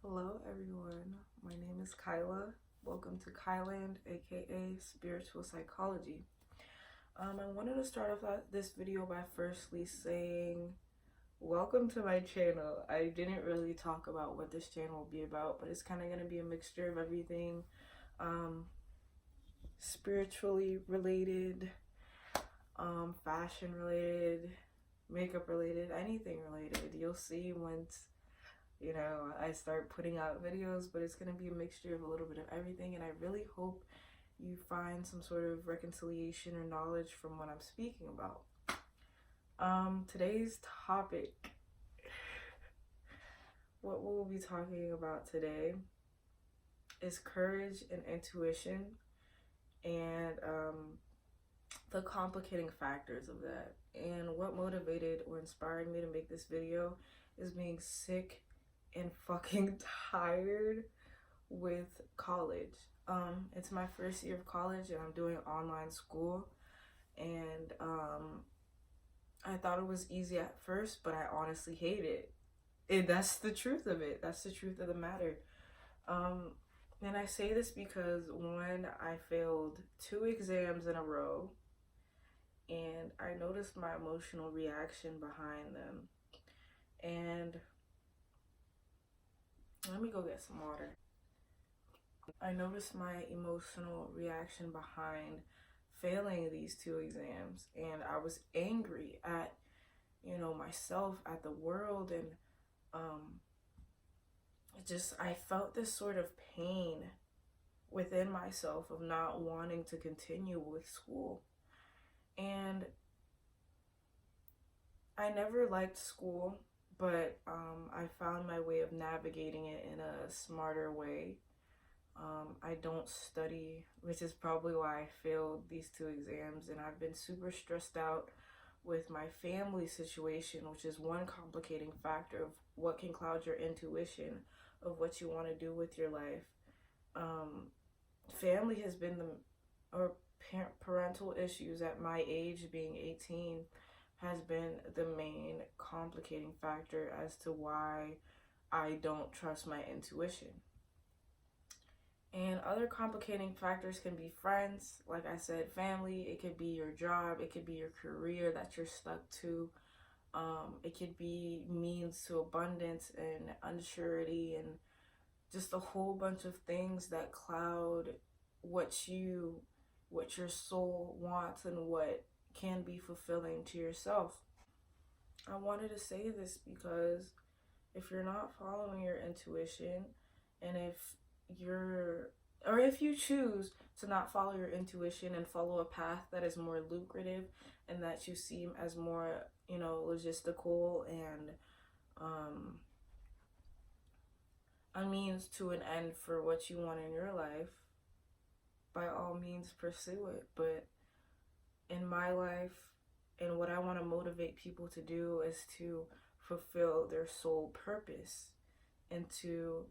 Hello everyone, my name is Kyla. Welcome to Kyland, aka Spiritual Psychology. I wanted to start off this video by firstly saying welcome to my channel. I didn't really talk about what this channel will be about, but it's kind of going to be a mixture of everything spiritually related, fashion related, makeup related, anything related. You'll see once I start putting out videos, but it's going to be a mixture of a little bit of everything, and I really hope you find some sort of reconciliation or knowledge from what I'm speaking about. Today's topic, what we'll be talking about today is courage and intuition, and the complicating factors of that. And what motivated or inspired me to make this video is being sick and fucking tired with college. It's my first year of college and I'm doing online school, and I thought it was easy at first, but I honestly hate it. That's the truth of it. That's the truth of the matter. And I say this because one, I failed 2 exams in a row, and I noticed my emotional reaction behind them. And let me go get some water. I noticed my emotional reaction behind failing these 2 exams, and I was angry at, myself, at the world, and I felt this sort of pain within myself of not wanting to continue with school. And I never liked school, but I found my way of navigating it in a smarter way. I don't study, which is probably why I failed these 2 exams, and I've been super stressed out with my family situation, which is one complicating factor of what can cloud your intuition of what you want to do with your life. Family has been parental issues at my age, being 18, has been the main complicating factor as to why I don't trust my intuition. And other complicating factors can be friends, like I said, family. It could be your job. It could be your career that you're stuck to. It could be means to abundance and unsurety, and just a whole bunch of things that cloud what your soul wants and what can be fulfilling to yourself. I wanted to say this because if you're not following your intuition, and if you choose to not follow your intuition and follow a path that is more lucrative and that you seem as more, logistical and a means to an end for what you want in your life, by all means pursue it. But in my life, and what I want to motivate people to do, is to fulfill their soul purpose and to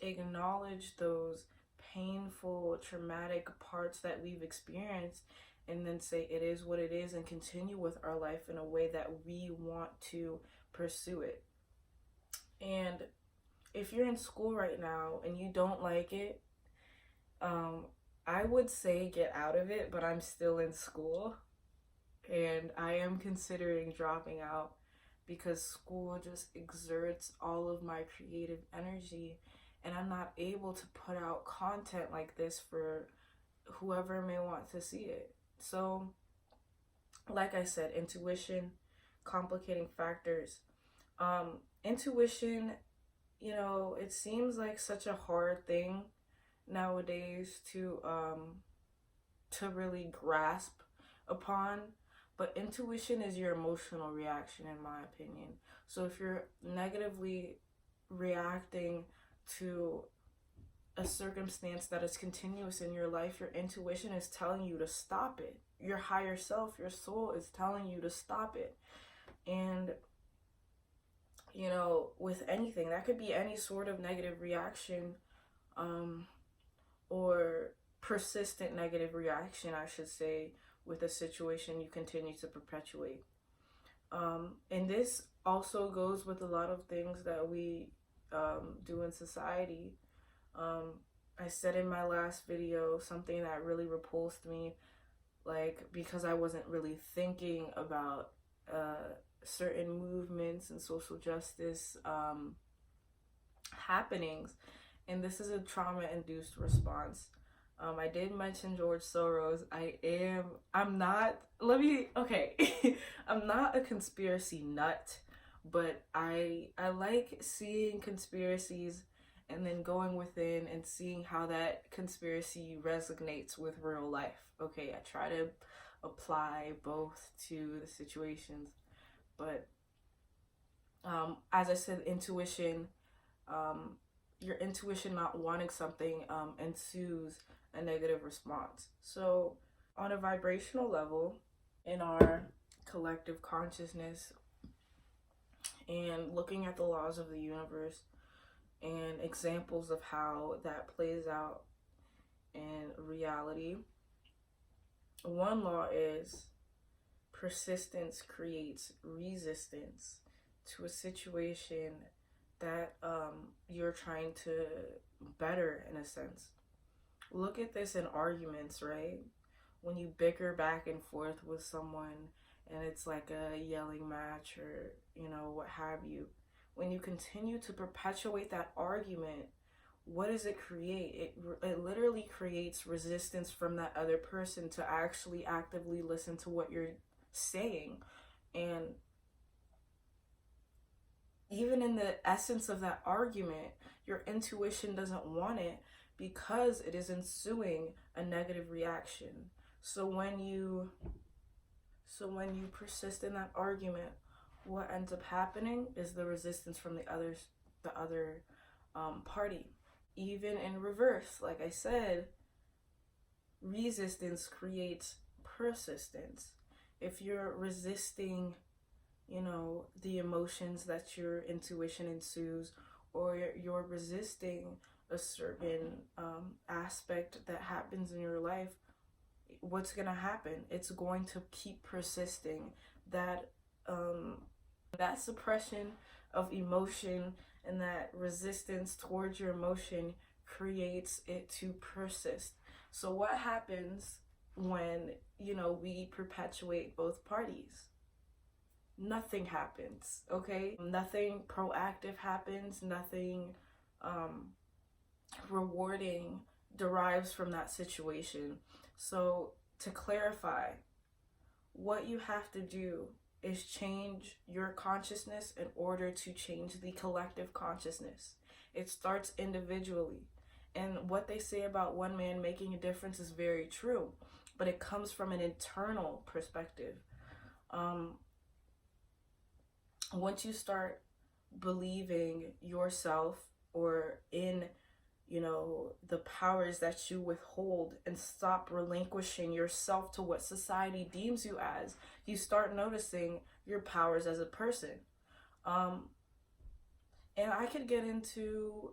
acknowledge those painful, traumatic parts that we've experienced, and then say it is what it is and continue with our life in a way that we want to pursue it. And if you're in school right now and you don't like it, I would say get out of it, but I'm still in school and I am considering dropping out because school just exerts all of my creative energy, and I'm not able to put out content like this for whoever may want to see it. So, like I said, intuition, complicating factors. Intuition, it seems like such a hard thing nowadays to really grasp upon, but intuition is your emotional reaction, in my opinion. So if you're negatively reacting to a circumstance that is continuous in your life, your intuition is telling you to stop it. Your higher self, your soul, is telling you to stop it. And with anything, that could be any sort of negative reaction, or persistent negative reaction, I should say, with a situation you continue to perpetuate. And this also goes with a lot of things that we do in society. I said in my last video something that really repulsed me, like, because I wasn't really thinking about certain movements and social justice happenings, and this is a trauma-induced response. I did mention George Soros. I'm not, I'm not a conspiracy nut, but I like seeing conspiracies and then going within and seeing how that conspiracy resonates with real life. Okay, I try to apply both to the situations, but as I said, intuition, your intuition not wanting something ensues a negative response. So on a vibrational level, in our collective consciousness, and looking at the laws of the universe and examples of how that plays out in reality, one law is persistence creates resistance to a situation that you're trying to better, in a sense. Look at this in arguments, right? When you bicker back and forth with someone and it's like a yelling match, or, you know, what have you. When you continue to perpetuate that argument, what does it create? It literally creates resistance from that other person to actually actively listen to what you're saying. And even in the essence of that argument, your intuition doesn't want it because it is ensuing a negative reaction. So when you persist in that argument, what ends up happening is the resistance from the other party. Even in reverse, like I said, resistance creates persistence. If you're resisting, you know, the emotions that your intuition ensues, or you're resisting a certain aspect that happens in your life, what's going to happen? It's going to keep persisting. That suppression of emotion and that resistance towards your emotion creates it to persist. So what happens when, you know, we perpetuate both parties? Nothing happens, okay? Nothing proactive happens. Nothing rewarding derives from that situation. So to clarify, what you have to do is change your consciousness in order to change the collective consciousness. It starts individually. And what they say about one man making a difference is very true, but it comes from an internal perspective. Once you start believing yourself, or in, you know, the powers that you withhold, and stop relinquishing yourself to what society deems you as, you start noticing your powers as a person. And I could get into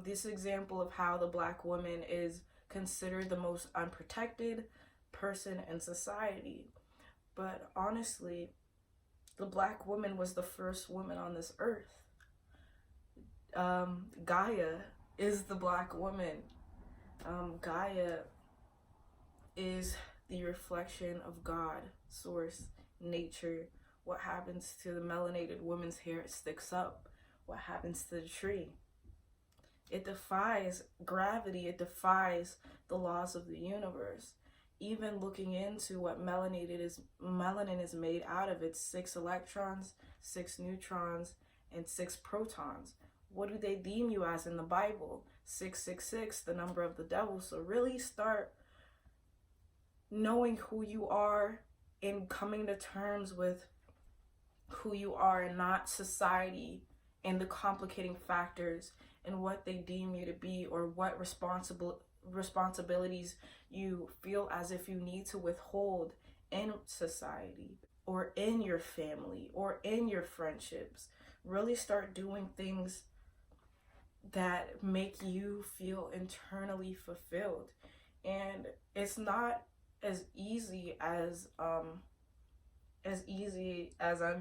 this example of how the Black woman is considered the most unprotected person in society. But honestly, the Black woman was the first woman on this earth. Gaia is the Black woman. Gaia is the reflection of God, source, nature. What happens to the melanated woman's hair? It sticks up. What happens to the tree? It defies gravity. It defies the laws of the universe. Even looking into what melanin is made out of, it's 6 electrons, 6 neutrons, and 6 protons. What do they deem you as in the Bible? 666, the number of the devil. So really start knowing who you are and coming to terms with who you are, and not society and the complicating factors and what they deem you to be, or what responsibilities you feel as if you need to withhold in society, or in your family, or in your friendships. Really start doing things that make you feel internally fulfilled. And it's not as easy as I'm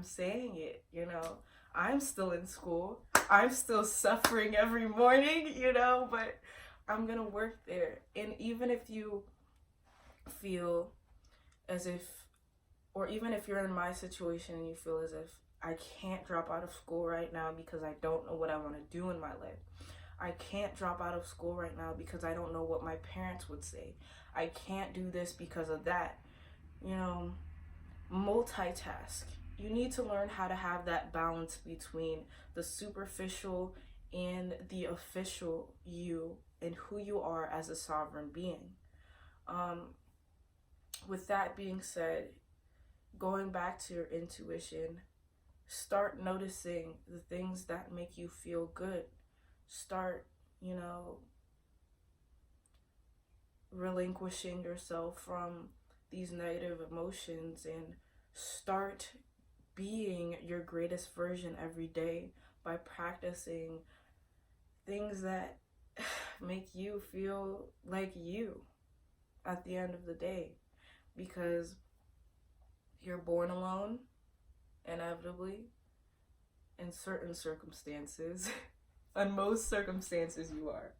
saying it, you know. I'm still in school. I'm still suffering every morning, you know, but I'm gonna work there. And even if you feel as if, or even if you're in my situation and you feel as if I can't drop out of school right now because I don't know what I want to do in my life. I can't drop out of school right now because I don't know what my parents would say. I can't do this because of that. You know, multitask. You need to learn how to have that balance between the superficial and the official you and who you are as a sovereign being. With that being said, going back to your intuition, start noticing the things that make you feel good. Start, you know, relinquishing yourself from these negative emotions and start being your greatest version every day by practicing things that make you feel like you at the end of the day, because you're born alone, inevitably, in certain circumstances. In most circumstances you are,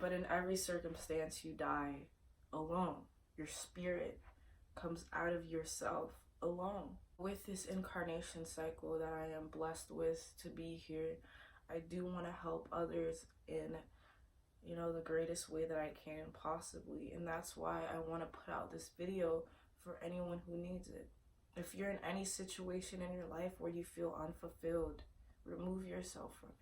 but in every circumstance you die alone. Your spirit comes out of yourself alone. With this incarnation cycle that I am blessed with to be here, I do want to help others in, you know, the greatest way that I can possibly. And that's why I want to put out this video for anyone who needs it. If you're in any situation in your life where you feel unfulfilled, remove yourself from it.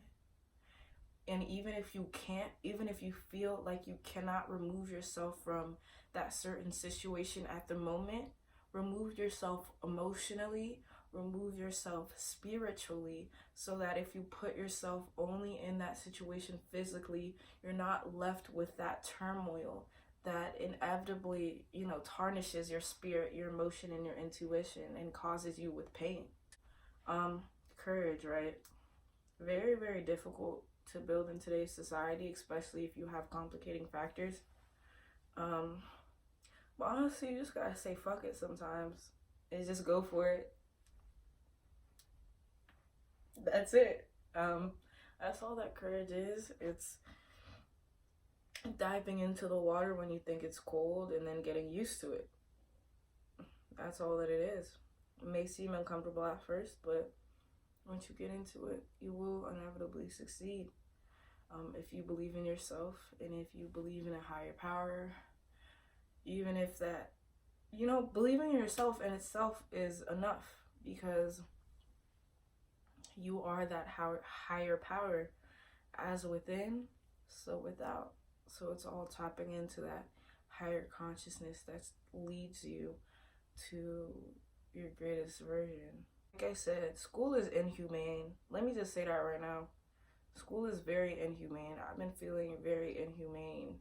And even if you can't, even if you feel like you cannot remove yourself from that certain situation at the moment, remove yourself emotionally, remove yourself spiritually, so that if you put yourself only in that situation physically, you're not left with that turmoil that inevitably, you know, tarnishes your spirit, your emotion, and your intuition and causes you with pain. Courage, right? Very, very difficult to build in today's society, especially if you have complicating factors. But honestly, you just gotta say fuck it sometimes and just go for it. That's it. That's all that courage is. It's diving into the water when you think it's cold and then getting used to it. That's all that it is. It may seem uncomfortable at first, but once you get into it, you will inevitably succeed. If you believe in yourself and if you believe in a higher power, even if that, you know, believing in yourself in itself is enough, because you are that higher power, as within, so without. So it's all tapping into that higher consciousness that leads you to your greatest version. Like I said, school is inhumane. Let me just say that right now. School is very inhumane. I've been feeling very inhumane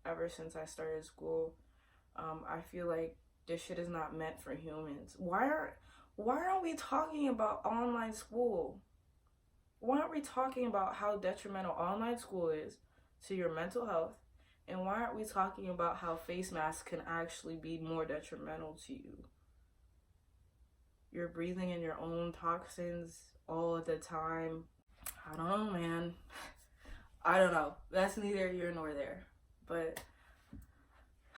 ever since I started school. I feel like this shit is not meant for humans. Why aren't we talking about online school? Why aren't we talking about how detrimental online school is to your mental health? And why aren't we talking about how face masks can actually be more detrimental to you? You're breathing in your own toxins all the time. I don't know, man. I don't know. That's neither here nor there. But